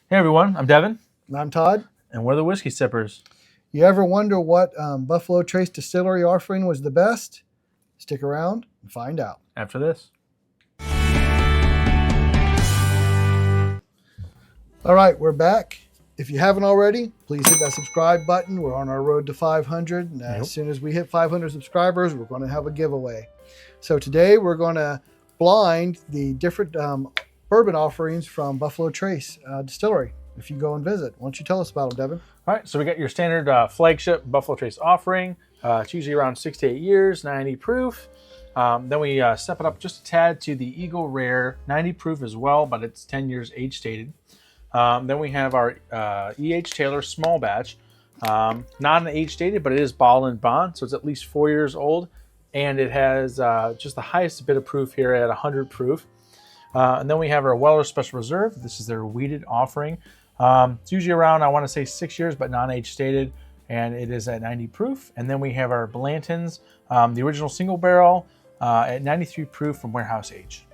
Hey everyone, I'm Devin, And I'm Todd. and we're the Whiskey Sippers. You ever wonder what Buffalo Trace Distillery offering was the best? Stick around and find out. After this. All right, we're back. If you haven't already, please hit that subscribe button. We're on our road to 500. And as soon as we hit 500 subscribers, we're going to have a giveaway. So today we're going to blind the different bourbon offerings from Buffalo Trace Distillery. If you go and visit, why don't you tell us about them, Devin? All right, so we got your standard flagship Buffalo Trace offering. It's usually around 6 to 8 years, 90 proof. Then we step it up just a tad to the Eagle Rare, 90 proof as well, but it's 10 years age stated. Then we have our E.H. Taylor small batch. Not an age stated, but it is bottle and bond, so it's at least 4 years old. And it has just the highest bit of proof here at 100 proof. And then we have our Weller Special Reserve. This is their wheated offering. It's usually around, I want to say 6 years, but non-age stated. And it is at 90 proof. And then we have our Blanton's, the original single barrel at 93 proof from warehouse age.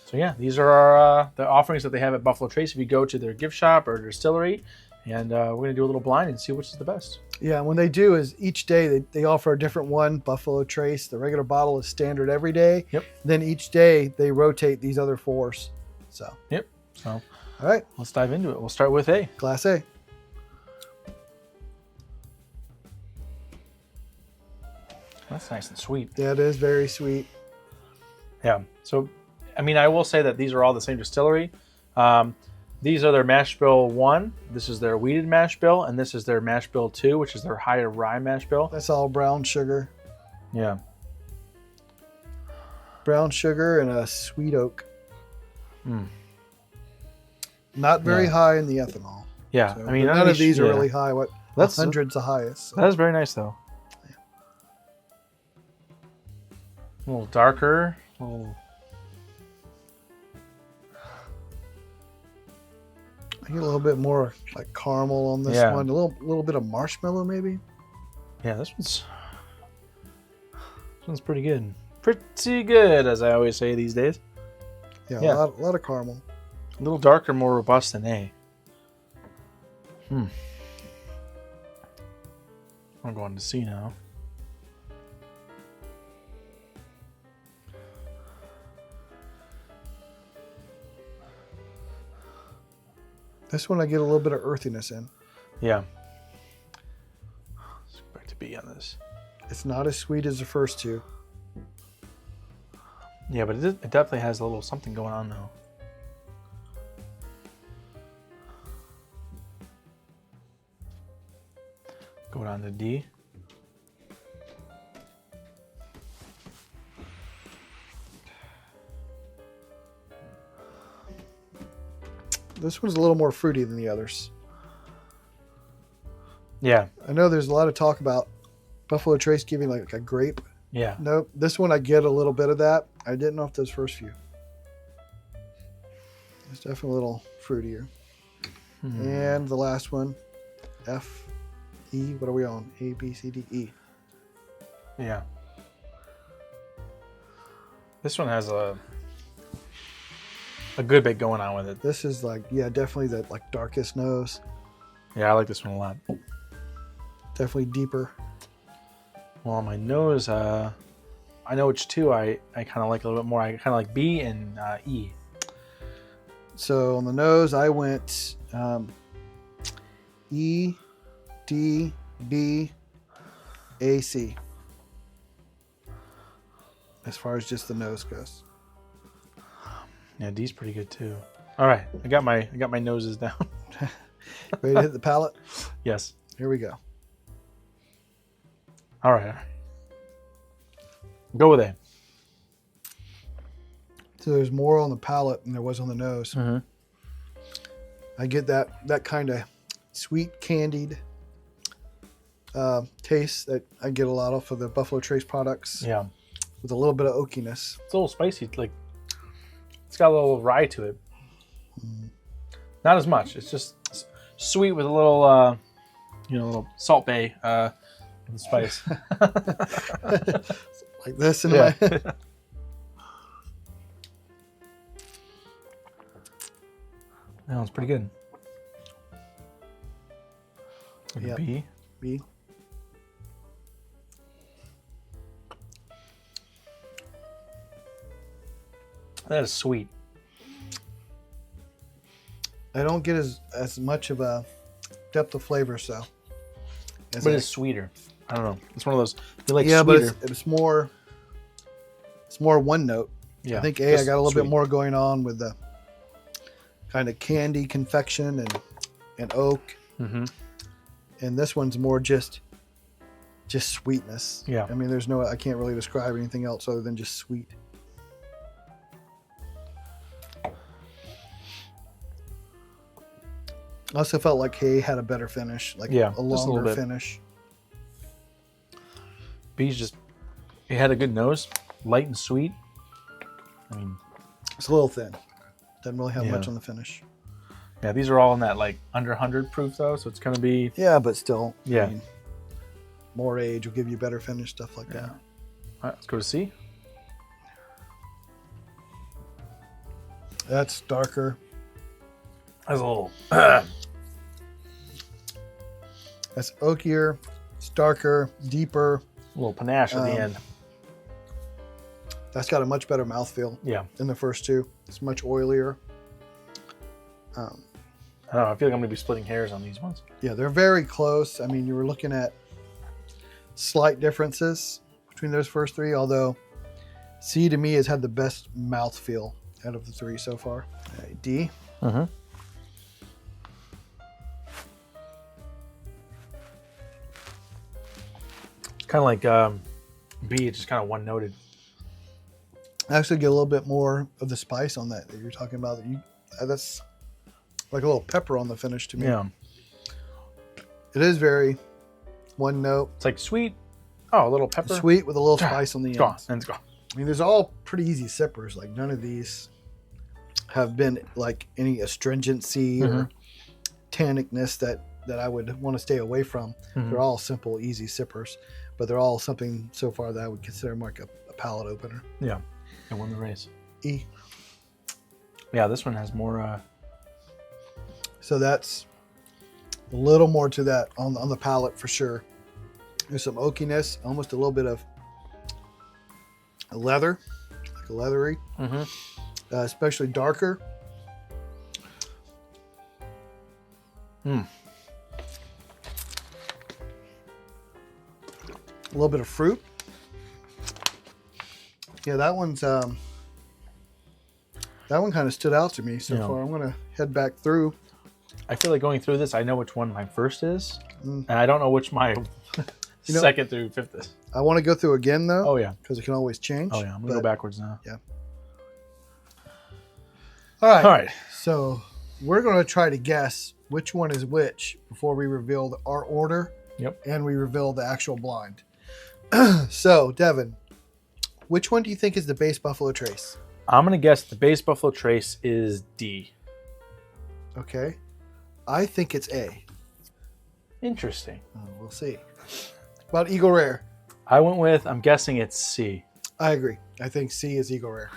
So yeah, these are our, the offerings that they have at Buffalo Trace. If you go to their gift shop or their distillery, and we're going to do a little blind and see which is the best. Yeah, and what they do is each day they offer a different one. Buffalo Trace, the regular bottle is standard every day. Yep. Then each day they rotate these other fours. So. Yep. So. All right. Let's dive into it. We'll start with A. Class A. That's nice and sweet. That is very sweet. Yeah. So, I mean, I will say that these are all the same distillery. These are their mash bill 1. This is their wheated mash bill, and this is their mash bill 2, which is their higher rye mash bill. That's all brown sugar. Yeah. Brown sugar and a sweet oak. Mm. Not very high in the ethanol. Yeah. So, I mean, none of these are really high. What? That's 100's the highest. So. That is very nice, though. Yeah. A little darker. A little... I get a little bit more like caramel on this one. A little bit of marshmallow, maybe. Yeah, this one's pretty good. Pretty good, as I always say these days. Yeah. A lot of caramel. A little darker, more robust than A. I'm going to C now. This one I get a little bit of earthiness in. Yeah. Let's go back to B on this. It's not as sweet as the first two. Yeah, but it definitely has a little something going on now. Going on to D. This one's a little more fruity than the others. Yeah. I know there's a lot of talk about Buffalo Trace giving like a grape. Yeah. Nope. This one I get a little bit of that. I didn't off those first few. It's definitely a little fruitier. And the last one, F, E. What are we on? A, B, C, D, E. Yeah. This one has a good bit going on with it. This is like, yeah, definitely the like darkest nose. Yeah, I like this one a lot. Definitely deeper. Well, on my nose, I know which two I kind of like a little bit more. I kind of like B and E. So on the nose, I went E, D, B, A, C. As far as just the nose goes. Yeah, D's pretty good too. All right, I got my noses down. Ready to hit the palate? Yes. Here we go. All right. Go with A. So there's more on the palate than there was on the nose. Mm-hmm. I get that kind of sweet candied taste that I get a lot off of the Buffalo Trace products. Yeah. With a little bit of oakiness. It's a little spicy. Like it's got a little rye to it. Not as much. It's just sweet with a little, little Salt Bay spice. Like this in my head. That one's pretty good. With a Yep. B. B. That is sweet. I don't get as much of a depth of flavor, so. But it's sweeter. I don't know. It's one of those. You like Yeah, sweeter. but it's more. It's more one note. Yeah, I think I just got a little sweet. bit more going on with the kind of candy confection and oak, Mm-hmm. and this one's more just sweetness. Yeah. I mean, I can't really describe anything else other than just sweet. I also felt like hay had a better finish, like Yeah, a just a little longer bit. finish. B's just. It had a good nose, light and sweet. I mean, It's a little thin. Doesn't really have Yeah. much on the finish. yeah, these are all in that like under 100 proof though, so it's gonna be. Yeah, but still. Yeah. I mean, more age will give you better finish, stuff like that. All right, let's go to C. That's darker. That's a little. That's oakier. It's darker, deeper. A little panache at the end. That's got a much better mouthfeel Yeah. than the first two. It's much oilier. I don't know. I feel like I'm gonna be splitting hairs on these ones. Yeah, they're very close. I mean, you were looking at slight differences between those first three, although C to me has had the best mouthfeel out of the three so far. All right, D. Mm-hmm. It's kind of like B. It's just kind of one noted. I actually get a little bit more of the spice on that you're talking about. That's like a little pepper on the finish to me. Yeah. It is very one note, It's like sweet. Oh, a little pepper. sweet with a little spice on the It's end. gone. And it's gone. I mean, there's all pretty easy sippers. Like none of these have been like any astringency or tannicness that I would want to stay away from. Mhm. They're all simple, easy sippers, but they're all something so far that I would consider more like a palate opener. Yeah. I won the race. E. Yeah, this one has more. So that's a little more to that on the palate for sure. There's some oakiness, almost a little bit of a leather, like a leathery, especially darker. Mm. A little bit of fruit. Yeah, that one's that one kind of stood out to me so Yeah. far. I'm gonna head back through. I feel like going through this, I know which one my first is, Mm. and I don't know which my know- second through fifth is. I want to go through again though, Oh yeah. because it can always change. Oh yeah. I'm gonna go but- backwards now. All right. All right. So we're gonna try to guess which one is which before we reveal our order. Yep. And we reveal the actual blind. So Devin, which one do you think is the base Buffalo Trace? I'm gonna guess the base Buffalo Trace is D. Okay. I think it's A. Interesting. We'll see. About Eagle Rare. I'm guessing it's C. I agree. I think C is Eagle Rare.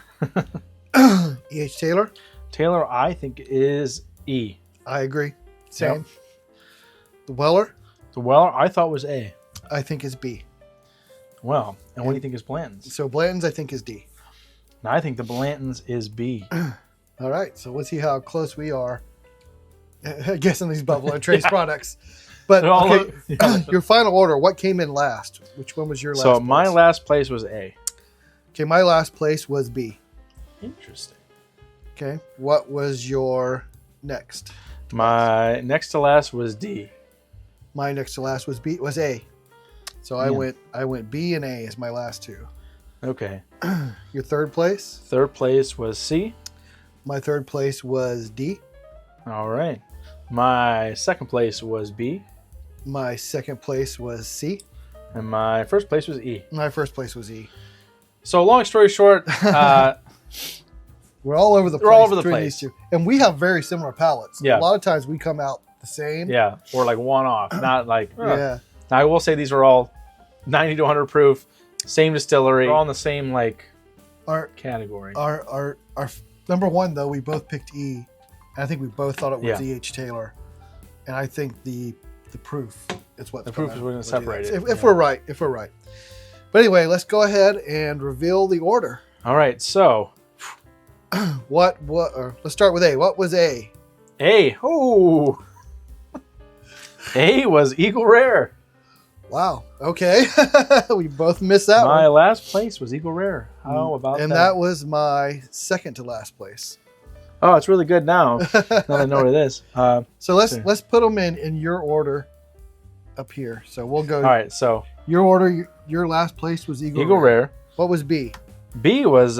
E.H. Taylor. Taylor, I think is E. I agree. Same. Yep. The Weller. The Weller, I thought was A. I think is B. Well, and what do you think is Blanton's? So Blanton's I think is D. Now, I think the Blanton's is B. All right. So let's see how close we are guessing these Buffalo Trace Yeah. products. But They're all- okay, yeah. your final order. What came in last? Which one was your last? So my place? last place was A. Okay, my last place was B. Interesting. Okay, what was your next? My next to last was D. My next to last was B. Was A. So I Yeah. went B and A as my last two. Okay. Your third place? Third place was C. My third place was D. All right. My second place was B. My second place was C. And my first place was E. My first place was E. So long story short, We're all over the place. We're all over the between place. these two. And we have very similar palates. Yeah. A lot of times we come out the same. yeah, or like one off, not like. Yeah. Now I will say these are all 90 to 100 proof, same distillery, all in the same like Our category. our number one though, we both picked E. And I think we both thought it was Yeah. E.H. Taylor. And I think the the proof is what The proof is what's going to separate it. If we're right, if we're right. But anyway, let's go ahead and reveal the order. All right, so let's start with A. What was A? A. Oh, A was Eagle Rare. Wow. Okay. We both missed that My one. last place was Eagle Rare. How about that? And that was my second to last place. Oh, it's really good now. Now that I know what it is. So let's put them in your order up here. So we'll go. All right, so Your order. Your last place was Eagle Rare. What was B? B was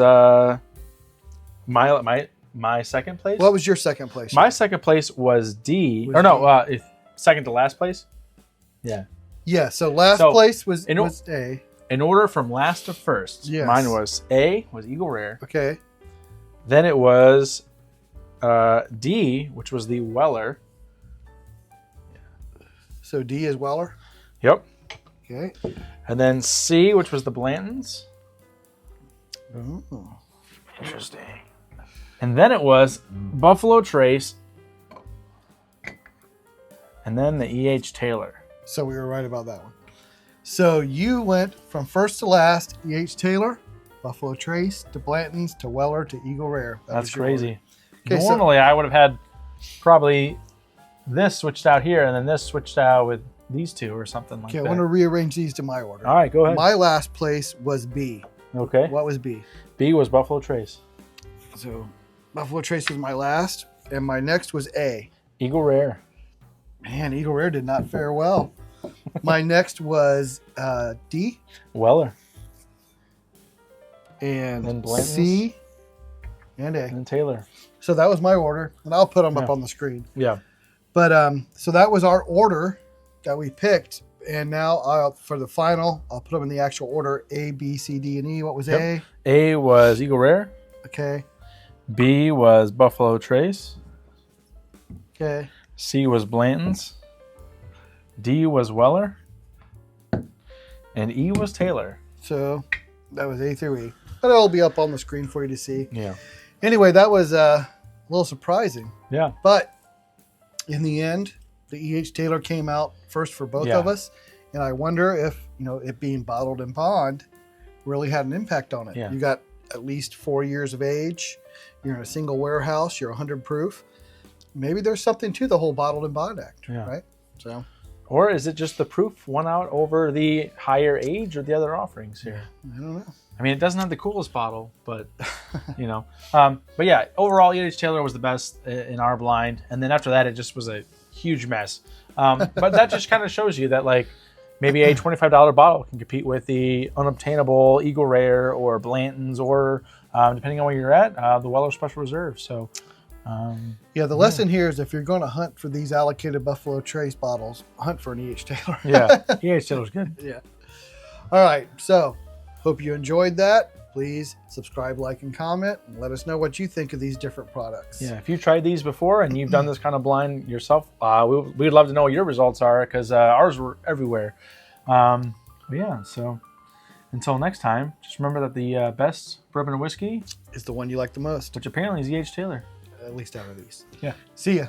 my second place. What was your second place? My second place was D. Was Or no, if second to last place. Yeah. Yeah. So last place was A. In order from last to first. Yes. Mine was A was Eagle Rare. Okay. Then it was D, which was the Weller. So D is Weller. Yep. Okay. And then C, which was the Blantons. Ooh. Interesting. And then it was Buffalo Trace. And then the E.H. Taylor. So we were right about that one. So you went from first to last, E.H. Taylor, Buffalo Trace, to Blanton's, to Weller, to Eagle Rare. That's crazy. Okay, Normally, I would have had probably this switched out here and then this switched out with these two or something like Okay, that. I want to rearrange these to my order. All right, go ahead. My last place was B. Okay. What was B? B was Buffalo Trace. So Buffalo Trace was my last, and my next was A. Eagle Rare. Man, Eagle Rare did not fare well. My next was D. Weller. And Blanton's. C. And A. And Taylor. So that was my order, and I'll put them up on the screen. Yeah. But so that was our order that we picked, and now for the final, I'll put them in the actual order: A, B, C, D, and E. What was A? A was Eagle Rare. Okay. B was Buffalo Trace. Okay. C was Blanton's. D was Weller. And E was Taylor. So that was A through E. But it'll be up on the screen for you to see. Yeah. Anyway, that was a little surprising. Yeah. But in the end, the E.H. Taylor came out first for both of us. And I wonder if, it being bottled in bond really had an impact on it. Yeah. You got at least 4 years of age. You're in a single warehouse. You're 100 proof. Maybe there's something to the whole bottled in bond act, right? So, or is it just the proof won out over the higher age or the other offerings here? I don't know. I mean, it doesn't have the coolest bottle, but but yeah, overall, E.H. Taylor was the best in our blind, and then after that, it just was a huge mess. But that just kind of shows you that maybe a $25 bottle can compete with the unobtainable Eagle Rare or Blanton's, or depending on where you're at, the Weller Special Reserve. So, the lesson here is if you're going to hunt for these allocated Buffalo Trace bottles, hunt for an E.H. Taylor. Yeah, E.H. Taylor's good. Yeah. All right. So, hope you enjoyed that. Please subscribe, like, and comment, and let us know what you think of these different products. Yeah, if you've tried these before and you've done this kind of blind yourself, we'd love to know what your results are, because ours were everywhere. Yeah, so until next time, just remember that the best bourbon and whiskey is the one you like the most, which apparently is E.H. Taylor. at least out of these. Yeah. See ya.